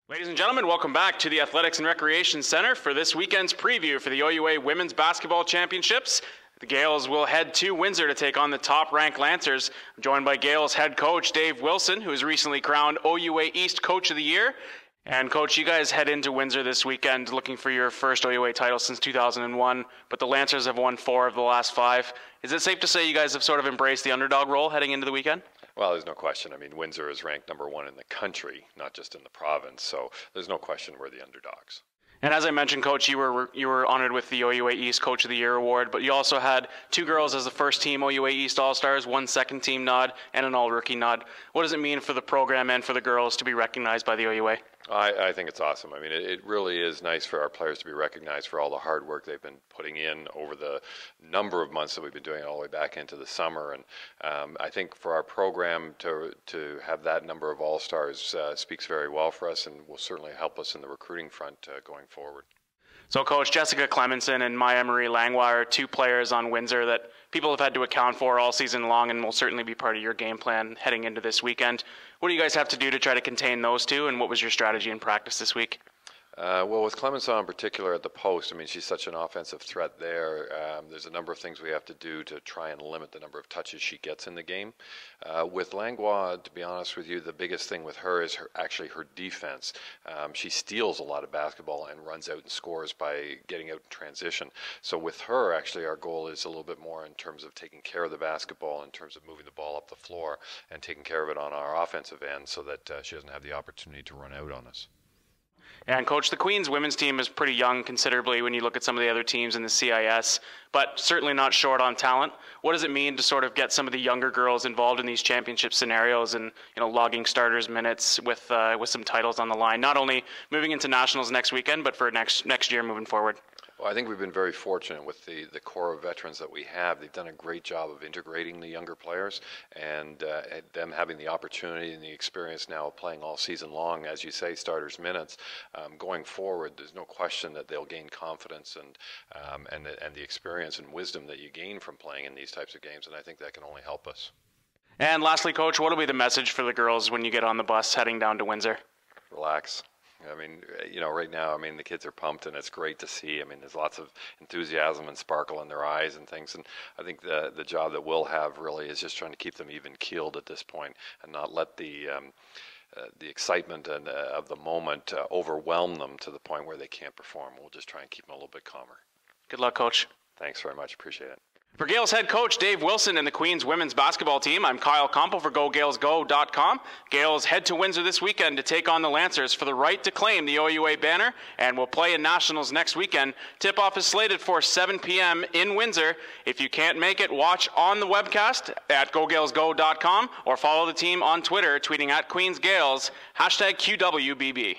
Ladies and gentlemen, welcome back to the Athletics and Recreation Center for this weekend's preview for the OUA Women's Basketball Championships. The Gaels will head to Windsor to take on the top-ranked Lancers. I'm joined by Gaels head coach Dave Wilson, who was recently crowned OUA East Coach of the Year. And Coach, you guys head into Windsor this weekend looking for your first OUA title since 2001, but the Lancers have won 4 of the last 5. Is it safe to say you guys have sort of embraced the underdog role heading into the weekend? Well, there's no question. I mean, Windsor is ranked #1 in the country, not just in the province. So there's no question we're the underdogs. And as I mentioned, Coach, you were honored with the OUA East Coach of the Year award, but you also had 2 girls as the first team OUA East All-Stars, 1 second team nod, and an all-rookie nod. What does it mean for the program and for the girls to be recognized by the OUA? I think it's awesome. I mean, it really is nice for our players to be recognized for all the hard work they've been putting in over the number of months that we've been doing it all the way back into the summer. And I think for our program to have that number of all-stars speaks very well for us and will certainly help us in the recruiting front going forward. So, Coach, Jessica Clemenson and Maya Marie Langlois are 2 players on Windsor that people have had to account for all season long and will certainly be part of your game plan heading into this weekend. What do you guys have to do to try to contain those 2, and what was your strategy in practice this week? Well, with Clemenson in particular at the post, I mean, she's such an offensive threat there. There's a number of things we have to do to try and limit the number of touches she gets in the game. With Langlois, to be honest with you, the biggest thing with her is actually her defense. She steals a lot of basketball and runs out and scores by getting out in transition. So with her, actually, our goal is a little bit more in terms of taking care of the basketball, in terms of moving the ball up the floor and taking care of it on our offensive end so that she doesn't have the opportunity to run out on us. And Coach, the Queens women's team is pretty young considerably when you look at some of the other teams in the CIS, but certainly not short on talent. What does it mean to sort of get some of the younger girls involved in these championship scenarios and, you know, logging starters minutes with some titles on the line, not only moving into nationals next weekend, but for next year moving forward? Well, I think we've been very fortunate with the core of veterans that we have. They've done a great job of integrating the younger players and them having the opportunity and the experience now of playing all season long, as you say, starters minutes. Going forward, there's no question that they'll gain confidence and the experience and wisdom that you gain from playing in these types of games, and I think that can only help us. And lastly, Coach, what will be the message for the girls when you get on the bus heading down to Windsor? Relax. I mean, you know, right now, I mean, the kids are pumped and it's great to see. I mean, there's lots of enthusiasm and sparkle in their eyes and things. And I think the job that we'll have really is just trying to keep them even keeled at this point and not let the excitement of the moment overwhelm them to the point where they can't perform. We'll just try and keep them a little bit calmer. Good luck, Coach. Thanks very much. Appreciate it. For Gaels head coach Dave Wilson and the Queens women's basketball team, I'm Kyle Compeau for GoGaelsGo.com. Gaels head to Windsor this weekend to take on the Lancers for the right to claim the OUA banner and will play in nationals next weekend. Tip-off is slated for 7 p.m. in Windsor. If you can't make it, watch on the webcast at GoGaelsGo.com or follow the team on Twitter, tweeting at QueensGaels, #QWBB.